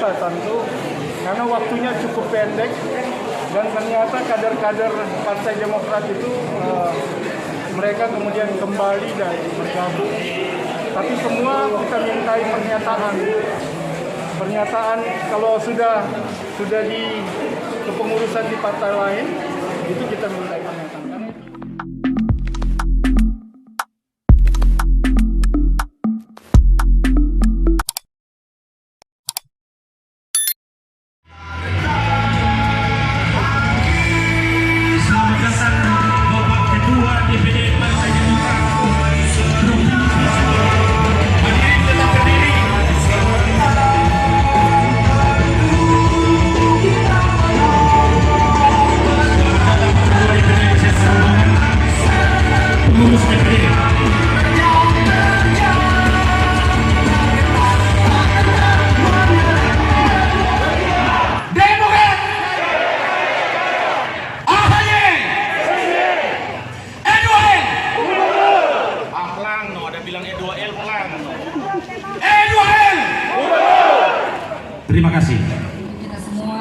juga tentu, karena waktunya cukup pendek dan ternyata kader-kader Partai Demokrat itu mereka kemudian kembali dan bergabung. Tapi semua kita mintai pernyataan kalau sudah di kepengurusan di partai lain itu kita mintai pernyataan. Terima kasih. Kita semua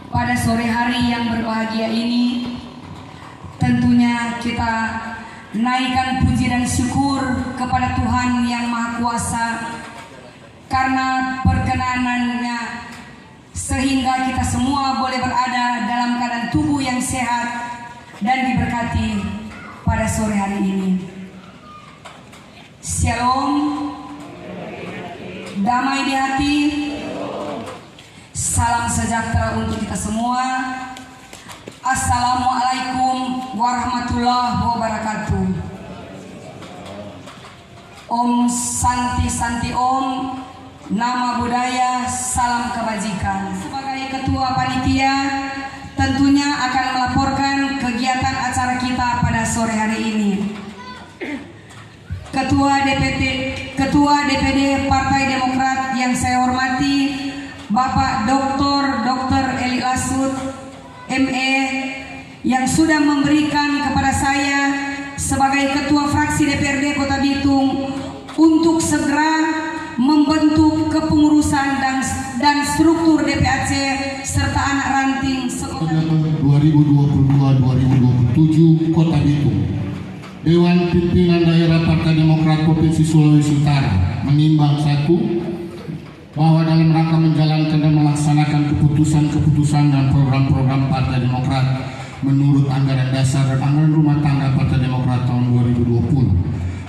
pada sore hari yang berbahagia ini, tentunya kita naikkan puji dan syukur kepada Tuhan yang Maha Kuasa karena perkenanannya sehingga kita semua boleh berada dalam keadaan tubuh yang sehat dan diberkati pada sore hari ini. Shalom. Damai di hati, salam sejahtera untuk kita semua. Assalamualaikum warahmatullahi wabarakatuh. Om Santi Santi Om, nama budaya, salam kebajikan. Sebagai ketua panitia, tentunya akan melaporkan kegiatan acara kita pada sore hari ini. Ketua DPD Partai Demokrat yang saya hormati, Bapak Dr. Eli Lasut, ME, yang sudah memberikan kepada saya sebagai Ketua Fraksi DPRD Kota Bitung untuk segera membentuk kepengurusan dan struktur DPAC serta anak ranting 2022-2027 Kota Bitung. Dewan Pimpinan Daerah Partai Demokrat Provinsi Sulawesi Utara menimbang satu, bahwa dalam rangka menjalankan dan melaksanakan keputusan-keputusan dan program-program Partai Demokrat menurut anggaran dasar dan anggaran rumah tangga Partai Demokrat tahun 2020,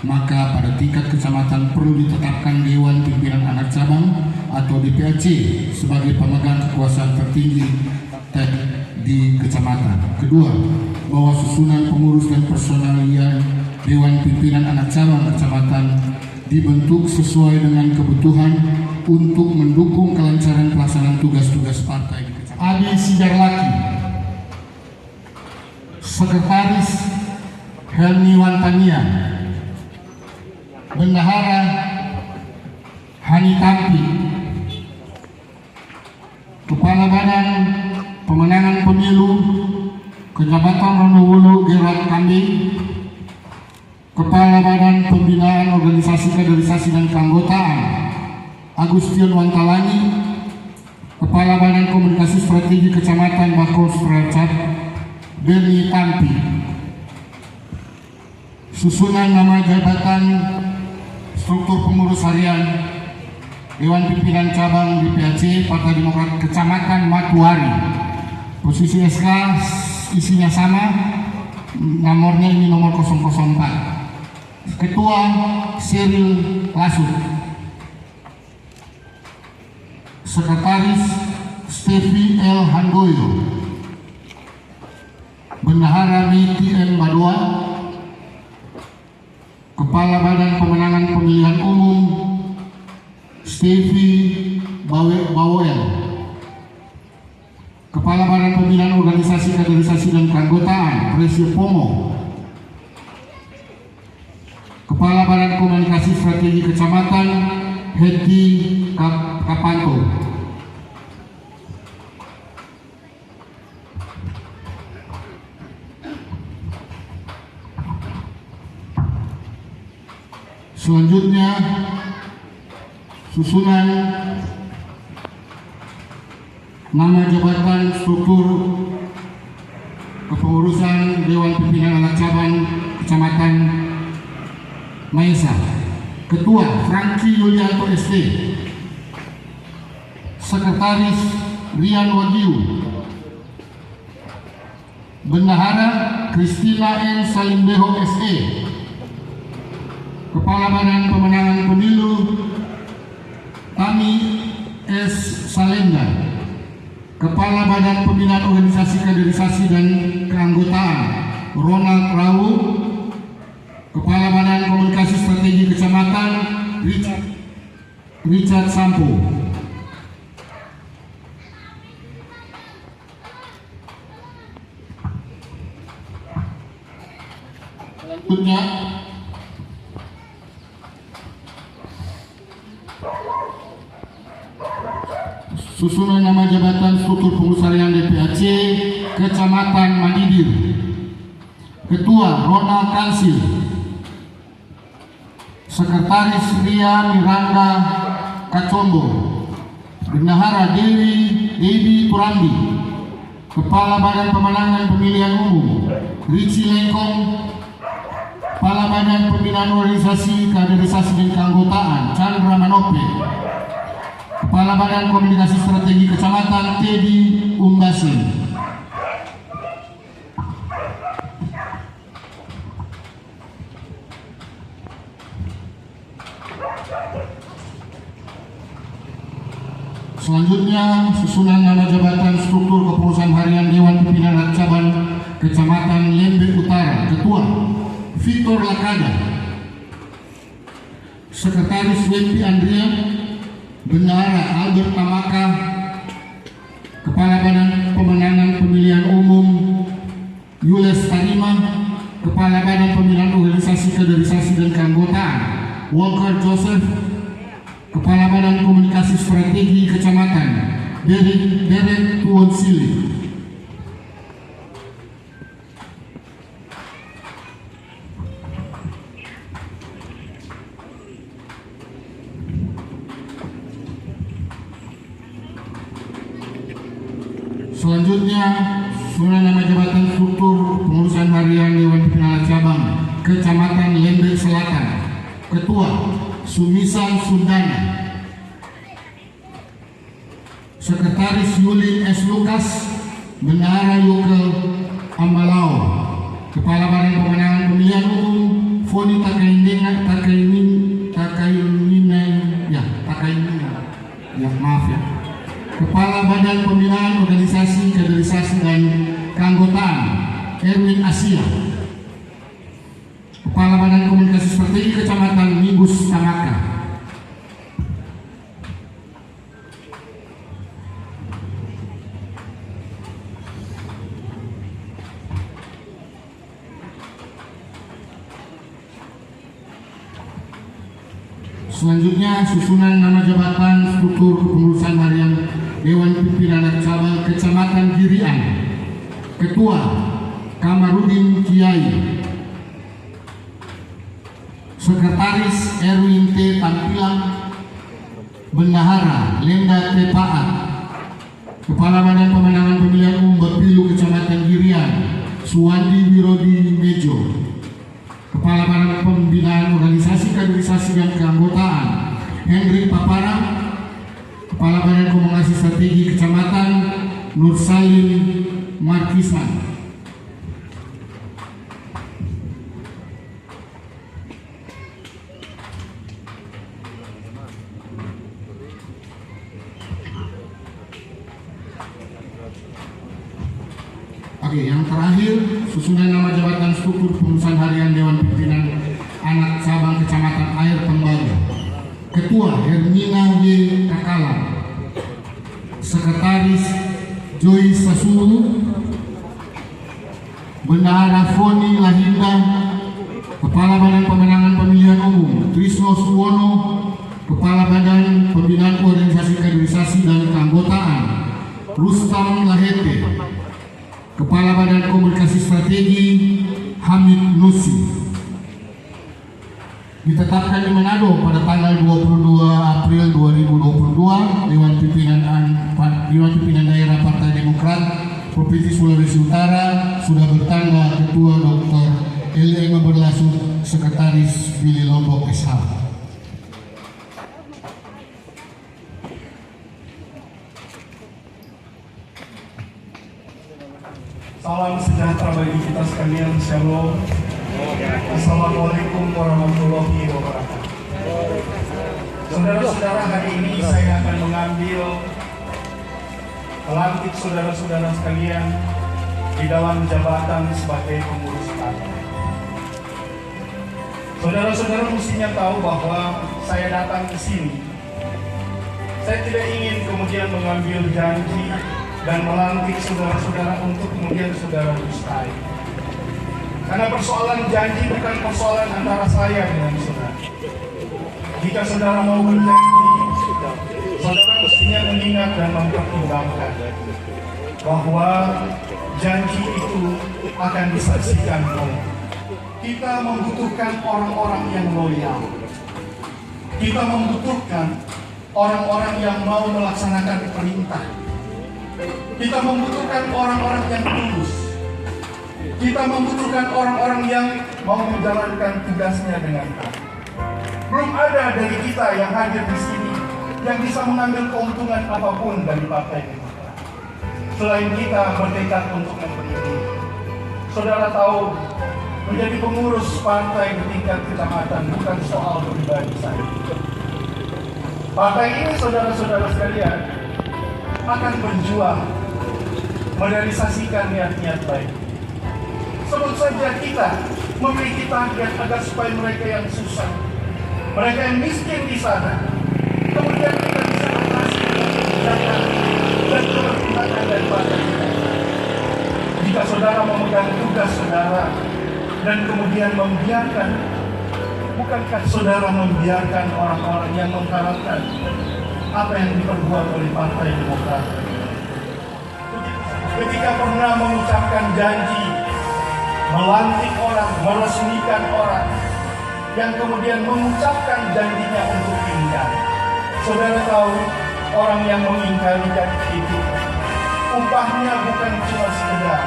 maka pada tingkat kecamatan perlu ditetapkan Dewan Pimpinan Anak Cabang atau DPAC sebagai pemegang kekuasaan tertinggi di kecamatan. Kedua, bahwa susunan pengurus dan personalian Dewan Pimpinan Anak Cabang kecamatan dibentuk sesuai dengan kebutuhan untuk mendukung kelancaran pelaksanaan tugas-tugas partai di kecamatan. Adi Sidarlaki, Sekretaris Helmi Wantania, Bendahara Hani Tampi, Kepala Badan Pemenangan Pemilu Kecamatan Ronowolo Gerard Kambing, Kepala Badan Pembinaan Organisasi Kaderisasi dan Keanggotaan Agustin Wantalani, Kepala Badan Komunikasi Strategi Kecamatan Bakau Suracat Berni Tampi. Susunan nama jabatan struktur pengurus harian Dewan Pimpinan Cabang DPAC Partai Demokrat Kecamatan Matuari. Posisi SK isinya sama, nomornya ini nomor 004. Ketua Cyril Lasut, Sekretaris Stevi L. Handoyo, Bendahara Miti M. Badua, Kepala Badan Pemenangan Pemilihan Umum Stevi Bawel, Kepala Badan Pembinaan Organisasi Kaderisasi dan Keanggotaan Presio Pomo, Kepala Badan Komunikasi Strategi Kecamatan Hedi Kapanto, selanjutnya susunan nama jabatan struktur kepengurusan Dewan Pimpinan Anak Cabang Kecamatan Maesa. Ketua Franky Yulianto SD, Sekretaris Rian Wagyu, Bendahara Kristina N. Salimbeho SE, Kepala Badan Pemenangan Pemilu Tami S. Salenda, Kepala Badan Pembinaan Organisasi Kaderisasi dan Keanggotaan Ronald Rawu, Kepala Badan Komunikasi Strategi Kecamatan Richard Sampo. Selanjutnya susunan nama jabatan struktur pengurusarian DPAC Kecamatan Madidir. Ketua Ronald Kansil, Sekretaris Ria Miranda Kacombo, Bendahara Dewi Turambi, Kepala Badan Pemenangan Pemilihan Umum Rici Lengkong, Kepala Badan Pembinaan Organisasi Kaderisasi dan Keanggotaan Chandra Manope, Kepala Badan Komunikasi Strategi Kecamatan Teddy Umbasin. Selanjutnya susunan nama jabatan struktur kepengurusan harian Dewan Pimpinan Anak Cabang Kecamatan Lembe Utara. Ketua Victor Lakada, Sekretaris Wempi Andrea, Bendahara Albert Tamaka, Kepala Badan Pemenangan Pemilihan Umum Yules Tarima, Kepala Badan Pembinaan Organisasi Kaderisasi dan Keanggotaan Walker Joseph, Kepala Badan Komunikasi Strategi Kecamatan Derek Tuonsili. Selanjutnya susunan nama jabatan struktur pengurusan harian Dewan Pimpinan Cabang Kecamatan Lembe Selatan. Ketua Sumisan Sundana, Sekretaris Yulin S. Lukas, Bendahara Yokel Ambalao, Kepala Badan Pemenangan Pemilihan Umum Foni Kepala Badan Pembinaan Organisasi Kaderisasi dan Keanggotaan Erwin Asia, Kepala Badan Komunikasi Strategi Kecamatan Mibus Tamaka. Selanjutnya susunan nama jabatan struktur kepengurusan harian Dewan Pimpinan Anak Cabang Kecamatan Girian. Ketua Kamarudin Kiai, Sekretaris Erwin T. Tampilang, Bendahara Lenda T. Paat, Kepala Badan Pemenangan Pemilihan Umum Bapilu Kecamatan Girian Suwandi Wirodi Mejo, Kepala Badan Pembinaan Organisasi Kaderisasi dan Keanggotaan Henry Papara, Kepala Badan Komunikasi Strategi Kecamatan Nur Salim Markisan. Oke, yang terakhir susunan nama jabatan struktur pengurusan harian Dewan Pimpinan Anak Cabang Kecamatan Air Tembaga. Ketua Hermina Y. Kakala, Sekretaris Joy Sasulu, Bendahara Foni Lahinda, Kepala Badan Pemenangan Pemilihan Umum Trisno Suwono, Kepala Badan Pembinaan Organisasi Kaderisasi dan Keanggotaan Rustam Lahete, Kepala Badan Komunikasi Strategi Hamid Nusi. ditetapkan di Manado pada tanggal 22 April 2022, Dewan Pimpinan Daerah Partai Demokrat Provinsi Sulawesi Utara sudah bertanda Ketua Dr. Eli Ema Berlasu, Sekretaris Billy Lombok SH. Salam sejahtera bagi kita sekalian, Shalom. Assalamualaikum warahmatullahi wabarakatuh. Saudara-saudara, hari ini saya akan mengambil melantik saudara-saudara sekalian di dalam jabatan sebagai pengurus partai. Saudara-saudara mestinya tahu bahwa saya datang ke sini, saya tidak ingin kemudian mengambil janji dan melantik saudara-saudara untuk kemudian saudara dustai. Karena persoalan janji bukan persoalan antara saya dengan saudara. Jika saudara mau berjanji, saudara mestinya mengingat dan mempertimbangkan bahwa janji itu akan disaksikan oleh kita. Membutuhkan orang-orang yang loyal. Kita membutuhkan orang-orang yang mau melaksanakan perintah. Kita membutuhkan orang-orang yang tulus. Kita membutuhkan orang-orang yang mau menjalankan tugasnya dengan baik. Belum ada dari kita yang hadir di sini yang bisa mengambil keuntungan apapun dari Partai Demokrat, selain kita bertekad untuk memberi diri. Saudara tahu, menjadi pengurus partai di tingkat kecamatan bukan soal pribadi saja. Partai ini, saudara-saudara sekalian, akan berjuang merealisasikan niat-niat baik. Sebut saja kita memiliki target agar supaya mereka yang susah, mereka yang miskin di sana, kemudian kita bisa atasi kebijakan dan keberpihakan daripada kita. Jika saudara memegang tugas saudara dan kemudian membiarkan, bukankah saudara membiarkan orang-orang yang mengharapkan apa yang diperbuat oleh Partai Demokrat? Ketika pernah mengucapkan janji, melantik orang, meresmikan orang, yang kemudian mengucapkan janjinya untuk tinggal. Saudara tahu, orang yang mengingkari janji itu, upahnya bukan cuma sekedar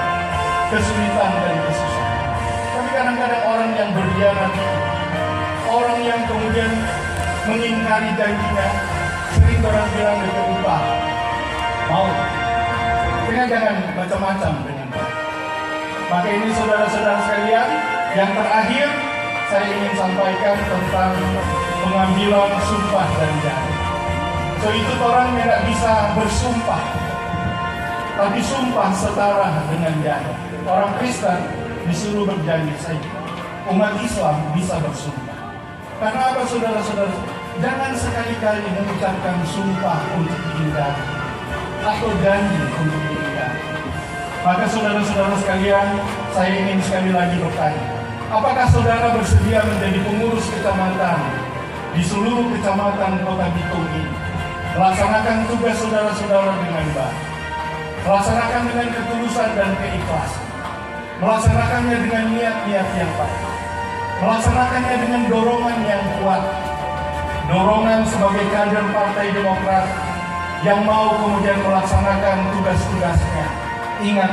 kesulitan dan kesusahan. Tapi kadang-kadang orang yang berkhianat, orang yang kemudian mengingkari janjinya, sering orang bilang itu upah mau. Jangan macam-macam dengan baik. Maka ini saudara-saudara sekalian, yang terakhir saya ingin sampaikan tentang pengambilan sumpah dan janji. So itu orang yang tidak bisa bersumpah, tapi sumpah setara dengan janji. Orang Kristen disuruh berjanji saja. Umat Islam bisa bersumpah. Karena apa, saudara-saudara? Jangan sekali-kali mengucapkan sumpah untuk dihindari atau janji untuk dihindari. Maka saudara-saudara sekalian, saya ingin sekali lagi bertanya, apakah saudara bersedia menjadi pengurus kecamatan di seluruh kecamatan Kota Bitung ini? Melaksanakan tugas saudara-saudara dengan baik, melaksanakan dengan ketulusan dan keikhlasan, melaksanakannya dengan niat-niat yang baik, melaksanakannya dengan dorongan yang kuat, dorongan sebagai kader Partai Demokrat yang mau kemudian melaksanakan tugas-tugasnya. Ingat,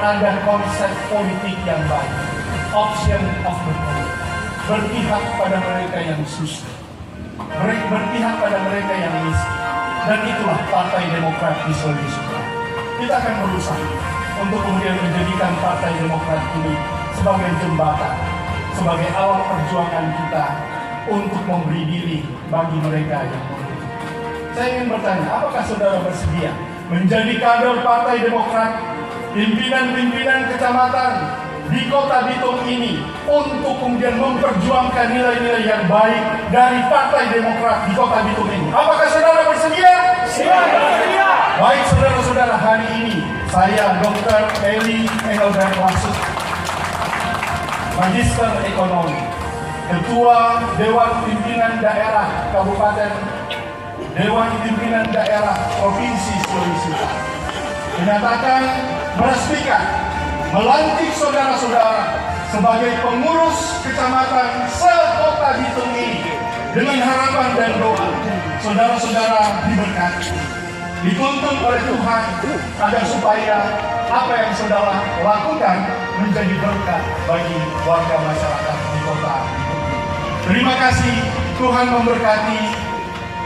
ada konsep politik yang baik, option of the poor, berpihak pada mereka yang susah, berpihak pada mereka yang miskin. Dan itulah Partai Demokrat di Sulawesi Utara. Kita akan berusaha untuk kemudian menjadikan Partai Demokrat ini sebagai jembatan, sebagai awal perjuangan kita untuk memberi diri bagi mereka yang membutuhkan. Saya ingin bertanya, apakah saudara bersedia menjadi kader Partai Demokrat, pimpinan-pimpinan kecamatan di Kota Bitung ini untuk kemudian memperjuangkan nilai-nilai yang baik dari Partai Demokrat di Kota Bitung ini? Apakah saudara bersedia? Siap. Baik saudara-saudara, hari ini saya Dr. Eli Engelbert Langsung, Magister Ekonomi, Ketua Dewan Pimpinan Daerah Kabupaten, Dewan Pimpinan Daerah Provinsi Sulawesi Utara, menyatakan, meresmikan, melantik saudara-saudara sebagai pengurus kecamatan se-Kota kota Bitung ini dengan harapan dan doa saudara-saudara diberkati, dituntun oleh Tuhan agar supaya apa yang saudara lakukan menjadi berkat bagi warga masyarakat di kota Bitung. Terima kasih, Tuhan memberkati.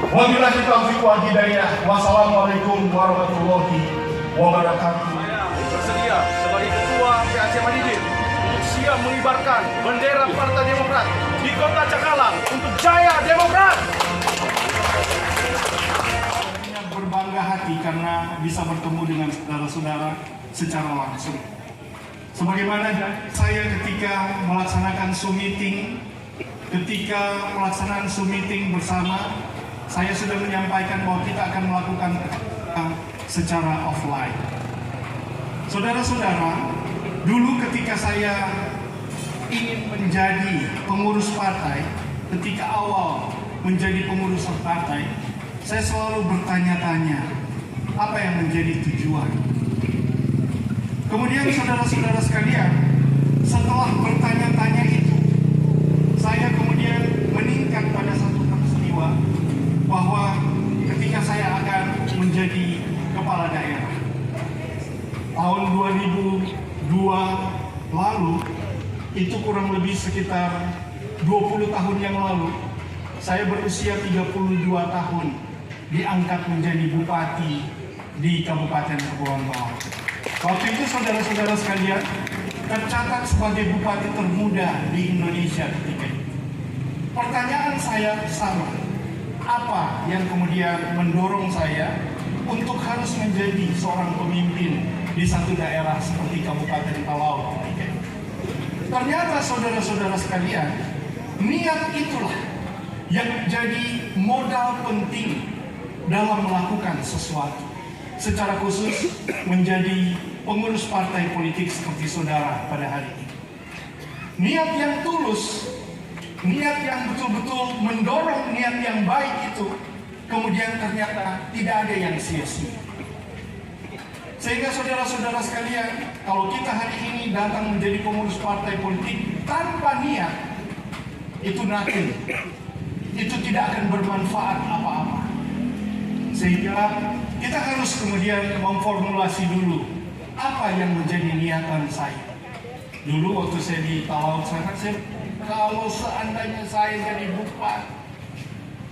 Wabillahi taufiq wal hidayah. Wassalamualaikum warahmatullahi wabarakatuh. Saya bersedia sebagai Ketua PAC Madidin untuk siap mengibarkan bendera Partai Demokrat di Kota Cakalang untuk Jaya Demokrat. Saya berbangga hati karena bisa bertemu dengan saudara-saudara secara langsung. Sebagaimana saya ketika melaksanakan Zoom meeting, bersama, saya sudah menyampaikan bahwa kita akan melakukan secara offline. Saudara-saudara, dulu ketika saya ingin menjadi pengurus partai, ketika awal menjadi pengurus partai, saya selalu bertanya-tanya, apa yang menjadi tujuan? Kemudian saudara-saudara sekalian, setelah bertanya-tanya itu, saya kemudian meningkat pada satu peristiwa bahwa ketika saya akan menjadi kepala daerah tahun 2002 lalu, itu kurang lebih sekitar 20 tahun yang lalu, saya berusia 32 tahun diangkat menjadi bupati di Kabupaten Kepulauan Talaut. Waktu itu saudara-saudara sekalian tercatat sebagai bupati termuda di Indonesia ketika itu. Pertanyaan saya sama, apa yang kemudian mendorong saya untuk harus menjadi seorang pemimpin di satu daerah seperti Kabupaten Talaut ketika itu? Ternyata saudara-saudara sekalian, niat itulah yang jadi modal penting dalam melakukan sesuatu. Secara khusus menjadi pengurus partai politik seperti saudara pada hari ini. Niat yang tulus, niat yang betul-betul mendorong niat yang baik itu, kemudian ternyata tidak ada yang sia-sia. Sehingga saudara-saudara sekalian, kalau kita hari ini datang menjadi pengurus partai politik tanpa niat, itu nothing. Itu tidak akan bermanfaat apa-apa. Sehingga kita harus kemudian memformulasi dulu apa yang menjadi niatan saya. Dulu waktu saya di Talaut sana, kalau seandainya saya jadi bupati,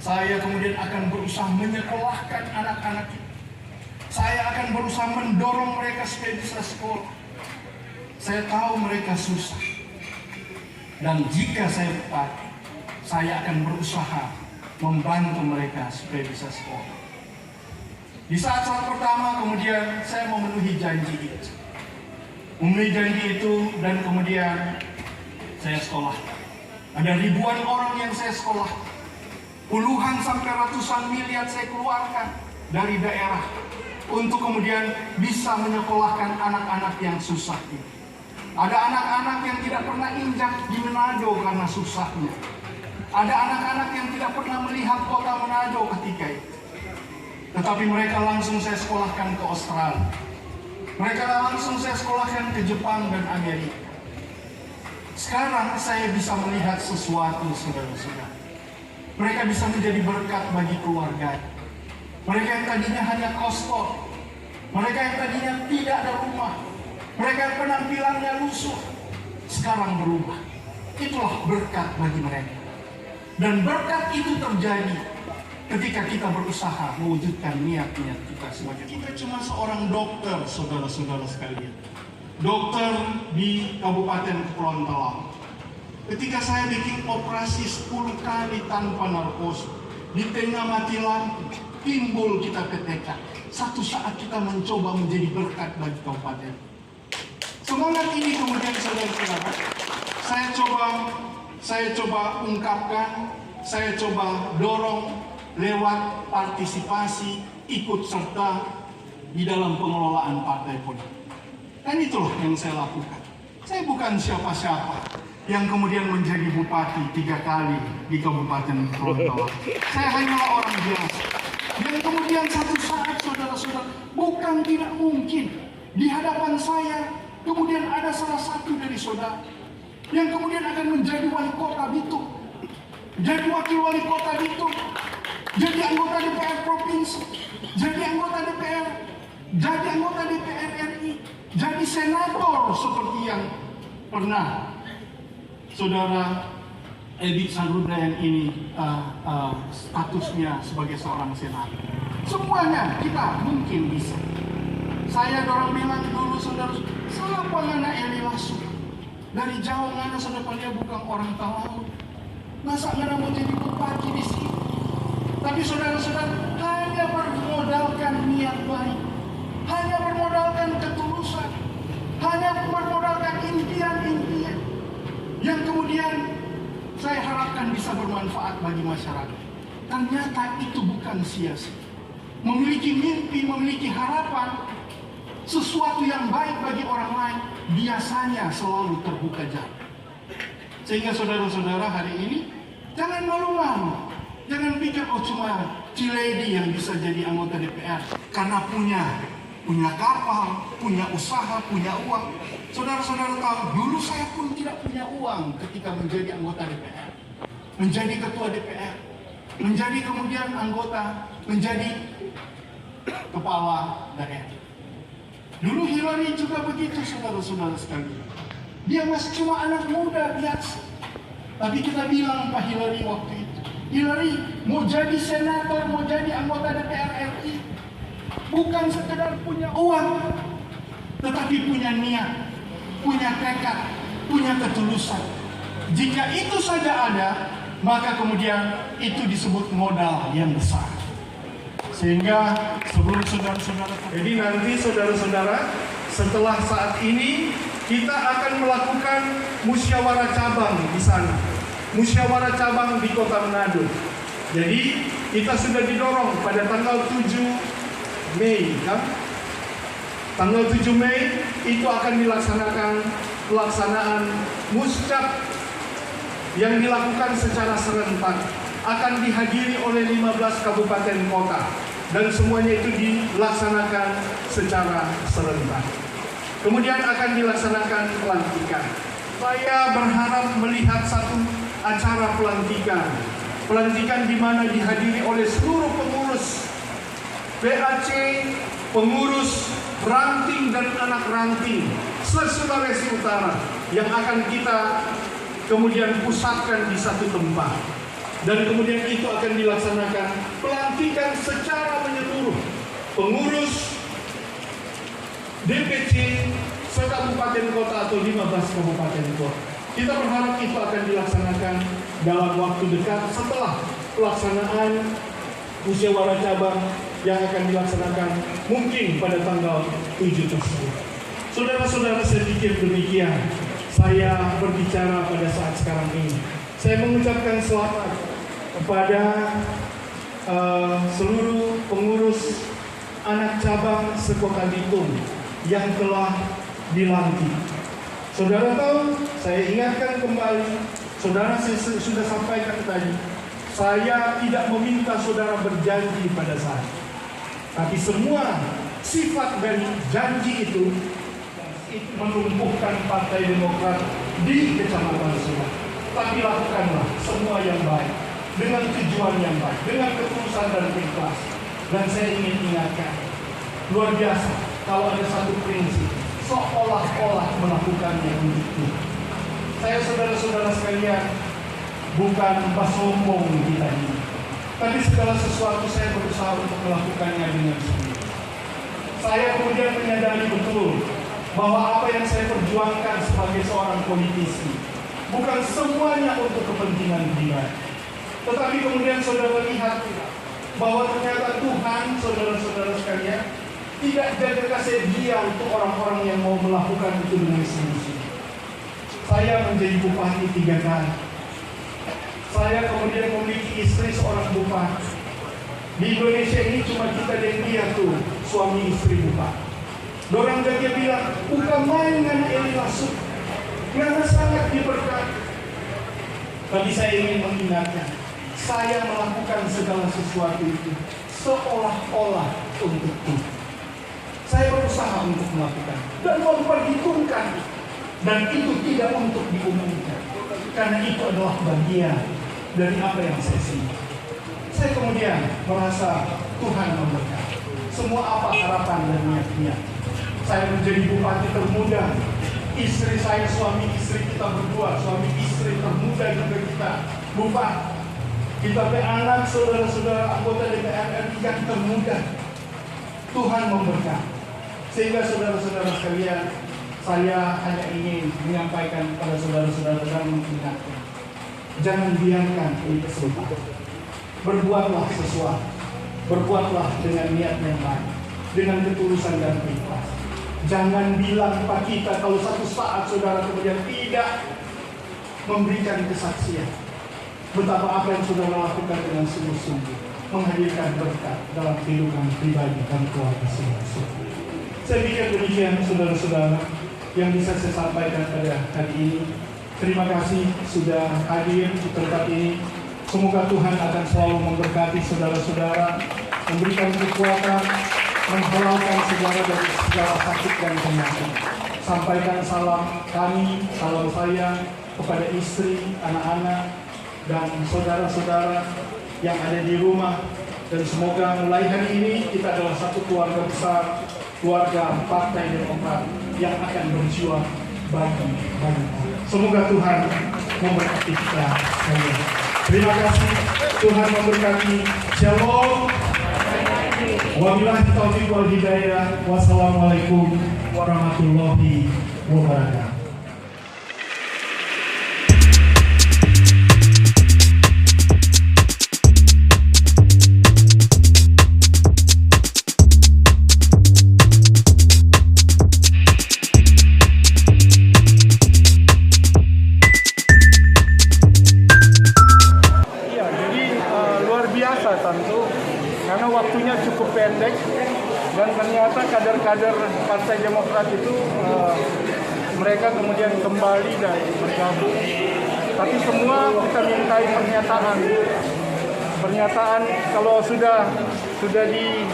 saya kemudian akan berusaha menyekolahkan anak-anak itu. Saya akan berusaha mendorong mereka supaya bisa sekolah. Saya tahu mereka susah. Dan jika saya bupati, saya akan berusaha membantu mereka supaya bisa sekolah. Di saat-saat pertama kemudian saya memenuhi janji itu. Dan kemudian saya sekolah. Ada ribuan orang yang saya sekolah. Puluhan sampai ratusan miliar saya keluarkan dari daerah untuk kemudian bisa menyekolahkan anak-anak yang susah ini. Ada anak-anak yang tidak pernah injak di Manado karena susahnya. Ada anak-anak yang tidak pernah melihat kota Manado ketika itu. Tetapi mereka langsung saya sekolahkan ke Australia. Mereka langsung saya sekolahkan ke Jepang dan Amerika. Sekarang saya bisa melihat sesuatu, saudara-saudara. Mereka bisa menjadi berkat bagi keluarga. Mereka yang tadinya hanya kosong. Mereka yang tadinya tidak ada rumah. Mereka yang penampilannya lusuh, sekarang berubah. Itulah berkat bagi mereka. Dan berkat itu terjadi ketika kita berusaha mewujudkan niat-niat kita sebagai kita cuma seorang dokter, saudara-saudara sekalian. Dokter di Kabupaten Kepulauan Talaut. Ketika saya bikin operasi 10 kali tanpa narkoba, di tengah mati lampu, timbul kita ketekad. Satu saat kita mencoba menjadi berkat bagi kabupaten. Semangat ini kemudian saudara-saudara, saya coba ungkapkan, saya coba dorong lewat partisipasi, ikut serta di dalam pengelolaan partai politik. Dan itulah yang saya lakukan. Saya bukan siapa-siapa yang kemudian menjadi bupati 3 kali di Kabupaten Kepulauan Talaut. Saya hanyalah orang biasa. Yang kemudian satu saat saudara-saudara, bukan tidak mungkin di hadapan saya kemudian ada salah satu dari saudara yang kemudian akan menjadi wali kota Bitung. jadi wakil wali kota Bitung, jadi anggota DPR provinsi, jadi anggota DPR, jadi anggota DPR RI, jadi senator seperti yang pernah saudara Edi Sandrudha yang ini statusnya sebagai seorang senator. Semuanya kita mungkin bisa. Saya dorang bilang dulu saudara, siapa ngana Eli Lasso? Dari jauh ngana saudara dia bukan orang tahu. Masa ngana mau jadi bupati di sini? Tapi saudara-saudara hanya bermodalkan niat baik, hanya bermodalkan ketulusan, hanya bermodalkan impian-impian yang kemudian saya harapkan bisa bermanfaat bagi masyarakat. Ternyata itu bukan sia-sia. Memiliki mimpi, memiliki harapan, sesuatu yang baik bagi orang lain biasanya selalu terbuka jalan. Sehingga saudara-saudara hari ini jangan malu-malu, jangan pikir oh cuma Ciledi yang bisa jadi anggota DPR karena punya kapal, punya usaha, punya uang. Saudara-saudara tahu dulu saya pun tidak punya uang ketika menjadi anggota DPR, menjadi ketua DPR, menjadi kemudian anggota, menjadi kepala daerah. Dulu Hillary juga begitu saudara-saudara sekalian. Dia masih cuma anak muda biasa. Tapi kita bilang Pak Hillary waktu itu, Hillary mau jadi senator, mau jadi anggota DPR RI, bukan sekedar punya uang, tetapi punya niat, punya tekad, punya ketulusan. Jika itu saja ada, maka kemudian itu disebut modal yang besar. Sehingga sebelum saudara-saudara, Jadi nanti saudara-saudara, setelah saat ini kita akan melakukan musyawarah cabang di sana. Musyawarah cabang di Kota Manado. Jadi kita sudah didorong pada tanggal 7 Mei kan? Tanggal 7 Mei itu akan dilaksanakan pelaksanaan muscap yang dilakukan secara serentak, akan dihadiri oleh 15 kabupaten kota dan semuanya itu dilaksanakan secara serentak. Kemudian akan dilaksanakan pelantikan. Saya berharap melihat satu acara pelantikan di mana dihadiri oleh seluruh pengurus PAC, pengurus ranting dan anak ranting se-Sulawesi Utara yang akan kita kemudian pusatkan di satu tempat. Dan kemudian itu akan dilaksanakan pelantikan secara menyeluruh pengurus DPC sekabupaten kota atau 15 kabupaten kota. Kita berharap itu akan dilaksanakan dalam waktu dekat setelah pelaksanaan musyawarah cabang yang akan dilaksanakan mungkin pada tanggal 7 tersebut. Saudara-saudara, saya pikir demikian saya berbicara pada saat sekarang ini. Saya mengucapkan selamat kepada seluruh pengurus anak cabang sekota Bitung yang telah dilantik. Saudara tahu, saya ingatkan kembali, saudara saya sudah sampaikan tadi, saya tidak meminta saudara berjanji pada saya. Tapi semua sifat dari janji itu menumbuhkan Partai Demokrat di Kecamatan Subang. Tapi lakukanlah semua yang baik, dengan tujuan yang baik, dengan ketulusan dan ikhlas. Dan saya ingin ingatkan, luar biasa kalau ada satu prinsip, seolah-olah melakukannya untuk itu. Saya saudara-saudara sekalian, bukan sombong kita ini, tapi segala sesuatu saya berusaha untuk melakukannya dengan sendiri. Saya kemudian menyadari betul bahwa apa yang saya perjuangkan sebagai seorang politisi bukan semuanya untuk kepentingan pribadi. Tetapi kemudian saudara lihat bahwa ternyata Tuhan, saudara-saudara sekalian, tidak jaga kasih dia untuk orang-orang yang mau melakukan itu dengan sungguh-sungguh. Saya menjadi bupati 3 kali. Saya kemudian memiliki istri seorang bupati. Di Indonesia ini cuma kita dan dia tuh suami istri bupati. Dorang dia bilang, bukan main dengan Eli Lasso, karena sangat diberkati. Tapi saya ingin mengingatkan, saya melakukan segala sesuatu itu seolah-olah untuk itu. Saya berusaha untuk melakukan dan memperhitungkan, dan itu tidak untuk diumumkan, karena itu adalah bagian dari apa yang saya simak. Saya kemudian merasa Tuhan memberkati. Semua apa harapan dan niat-niat. Saya menjadi bupati termuda. Istri saya, suami istri kita berdua, suami istri termuda juga kita, bupati. Kita anak saudara-saudara anggota DPR RI yang termuda. Tuhan memberkati. Sehingga saudara-saudara sekalian, saya hanya ingin menyampaikan kepada saudara-saudara dan mengingatkan. Jangan biarkan ini kesempatan. Berbuatlah sesuatu. Berbuatlah dengan niat yang baik. Dengan ketulusan dan ikhlas. Jangan bilang Pak kita kalau satu saat saudara kemudian tidak memberikan kesaksian. Betapa apa yang saudara lakukan dengan sungguh-sungguh. Menghadirkan berkat dalam kehidupan pribadi dan keluarga saudara. Saya pikir demikian saudara-saudara yang bisa saya sampaikan pada hari ini. Terima kasih sudah hadir di tempat ini. Semoga Tuhan akan selalu memberkati saudara-saudara, memberikan kekuatan, menghalalkan segala dari segala sakit dan penyakit. Sampaikan salam kami, salam saya kepada istri, anak-anak, dan saudara-saudara yang ada di rumah. Dan semoga mulai hari ini kita adalah satu keluarga besar, keluarga Partai Demokrat yang akan berjuang bagi banyak orang. Semoga Tuhan memberkati kita semua. Terima kasih. Tuhan memberkati. Shalom. Wabillahi taufiq wal hidayah. Wassalamualaikum warahmatullahi wabarakatuh. Tentu karena waktunya cukup pendek dan ternyata kader-kader Partai Demokrat itu mereka kemudian kembali dan bergabung, tapi semua kita mintai pernyataan kalau sudah di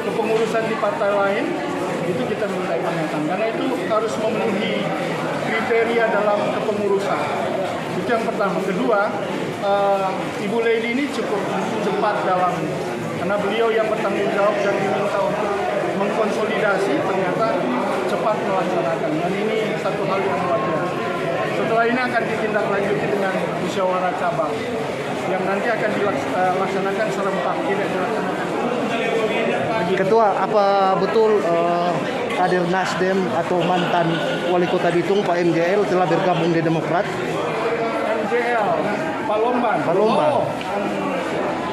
kepengurusan di partai lain itu kita mintai pernyataan karena itu harus memenuhi kriteria dalam kepengurusan. Itu yang pertama. Kedua, Ibu Lady ini cukup cepat karena beliau yang bertanggung jawab dan diminta untuk mengkonsolidasi ternyata cepat melaksanakan, dan ini satu hal yang luar biasa. Setelah ini akan ditindaklanjuti dengan musyawarah cabang yang nanti akan dilaksanakan serentak, tidak dilaksanakan. Ketua, apa betul kader Nasdem atau mantan wali kota Bitung Pak MJL telah bergabung di Demokrat? MJL, Pak Lomban. Oh,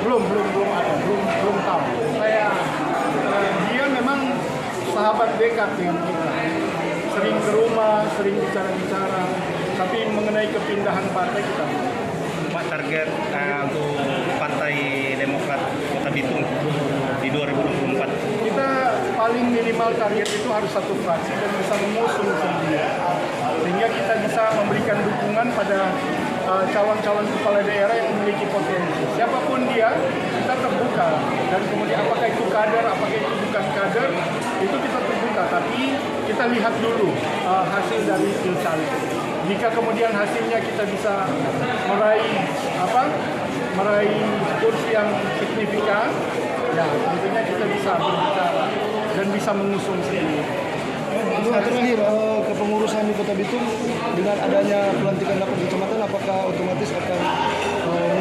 belum ada, belum tahu. Dia memang sahabat dekat dengan kita. Sering ke rumah, sering bicara-bicara. Tapi mengenai kepindahan partai kita. Pak, target untuk Partai Demokrat Kota Bitung di 2024? Kita paling minimal target itu harus satu fraksi dan bisa mengusung sendiri. Sehingga kita bisa memberikan dukungan pada calon-calon kepala daerah yang memiliki potensi. Siapapun dia, kita terbuka. Dan kemudian apakah itu kader, apakah itu bukan kader, itu kita terbuka. Tapi kita lihat dulu hasil dari pilkada. Jika kemudian hasilnya kita bisa meraih kursi yang signifikan, ya tentunya kita bisa berbicara dan bisa mengusung sendiri. Terakhir, kepengurusan di Kota Bitung dengan adanya pelantikan dapat kecamatan, apakah otomatis akan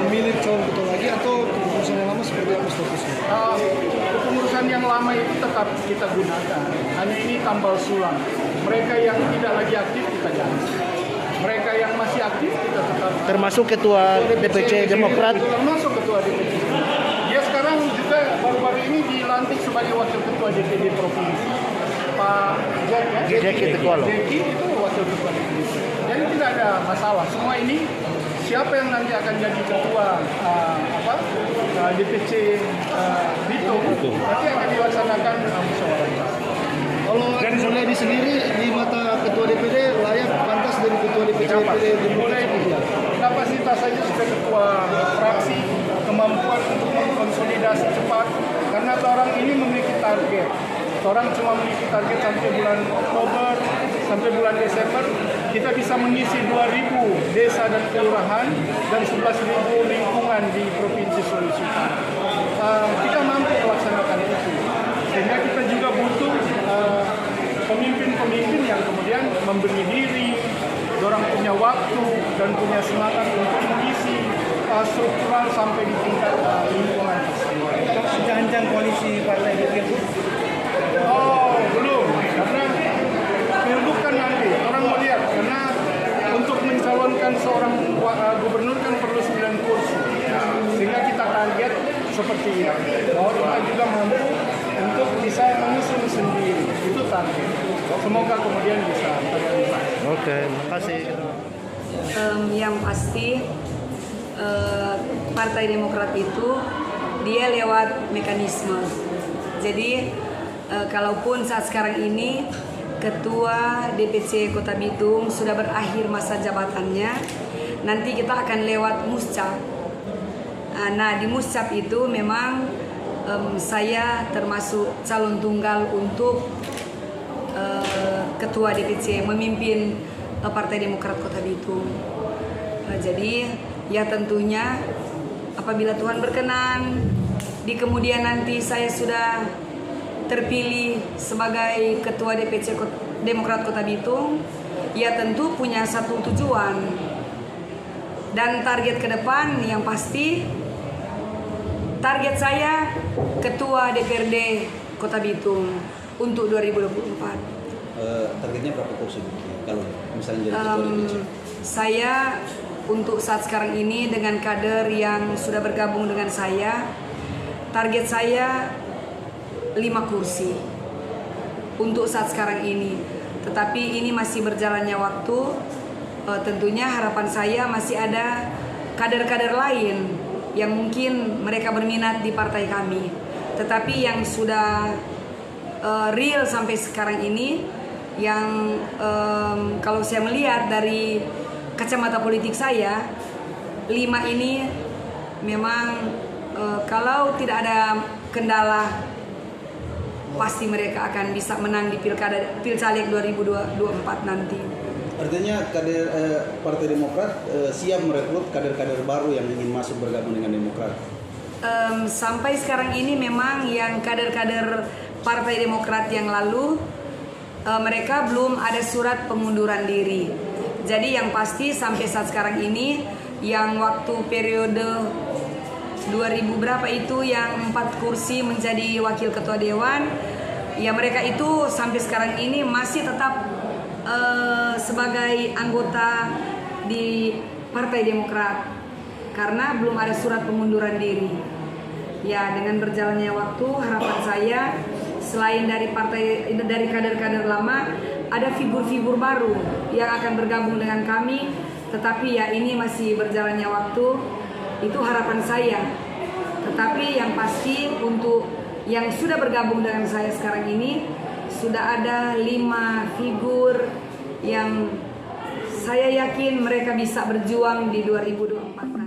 memilih calon ketua lagi atau kepengurusan yang lama seperti apa statusnya? Kepengurusan yang lama itu tetap kita gunakan, hanya ini tambal sulam. Mereka yang tidak lagi aktif kita ganti. Mereka yang masih aktif kita tetap. Termasuk ketua DPC Demokrat. Termasuk ketua DPC. Dia sekarang juga baru-baru ini dilantik sebagai wakil ketua DPD provinsi. Pak Jeki Tegualo. Jeki itu wakil ketua DPD. Jadi tidak ada masalah. Semua ini siapa yang nanti akan jadi ketua DPC Bitung nanti akan dilaksanakan musyawarah. Kalau Muledi sendiri di mata ketua DPD layak pantas dari ketua DPC kapasitasnya sudah ketua fraksi, kemampuan untuk mengkonsolidasi cepat karena orang ini memiliki target. Orang cuma memiliki target sampai bulan Oktober, sampai bulan Desember kita bisa mengisi 2.000 desa dan kelurahan dan 11.000 lingkungan dukungan di Provinsi Sulawesi Utara. Kita mampu melaksanakan itu, sehingga kita juga butuh pemimpin-pemimpin yang kemudian memberi diri, orang punya waktu dan punya semangat untuk mengisi struktural sampai di tingkat lingkungan. Jangan koalisi partai itu. Oh, belum. Karena pilgub kan nanti orang melihat, karena untuk mencalonkan seorang gubernur kan perlu 9 kursi. Sehingga kita target seperti ini. Bahwa kita juga mampu untuk bisa mengusung sendiri. Itu target. Semoga kemudian bisa terrealisasi. Oke, makasih. Yang pasti Partai Demokrat itu dia lewat mekanisme. Jadi kalaupun saat sekarang ini Ketua DPC Kota Bitung sudah berakhir masa jabatannya, nanti kita akan lewat muscap. Nah, di muscap itu memang saya termasuk calon tunggal untuk Ketua DPC memimpin Partai Demokrat Kota Bitung. Jadi ya tentunya apabila Tuhan berkenan di kemudian nanti saya sudah terpilih sebagai Ketua DPC Demokrat Kota Bitung, ya tentu punya satu tujuan dan target ke depan. Yang pasti target saya Ketua DPRD Kota Bitung untuk 2024. Targetnya berapa kursi kalau misalnya jadi Ketua DPC? Saya untuk saat sekarang ini dengan kader yang sudah bergabung dengan saya, target saya 5 kursi untuk saat sekarang ini. Tetapi ini masih berjalannya waktu. Tentunya harapan saya masih ada kader-kader lain yang mungkin mereka berminat di partai kami. Tetapi yang sudah real sampai sekarang ini, yang kalau saya melihat dari kacamata politik saya, 5 ini memang kalau tidak ada kendala pasti mereka akan bisa menang di Pilcaleg 2024 nanti. Artinya kader Partai Demokrat siap merekrut kader-kader baru yang ingin masuk bergabung dengan Demokrat. Sampai sekarang ini memang yang kader-kader Partai Demokrat yang lalu mereka belum ada surat pengunduran diri. Jadi yang pasti sampai saat sekarang ini yang waktu periode 2000 berapa itu yang 4 kursi menjadi wakil ketua dewan, ya mereka itu sampai sekarang ini masih tetap sebagai anggota di Partai Demokrat karena belum ada surat pengunduran diri. Ya, dengan berjalannya waktu harapan saya selain dari kader-kader lama, ada figur-figur baru yang akan bergabung dengan kami. Tetapi ya ini masih berjalannya waktu, itu harapan saya. Tetapi yang pasti untuk yang sudah bergabung dengan saya sekarang ini, sudah ada 5 figur yang saya yakin mereka bisa berjuang di 2024 nanti.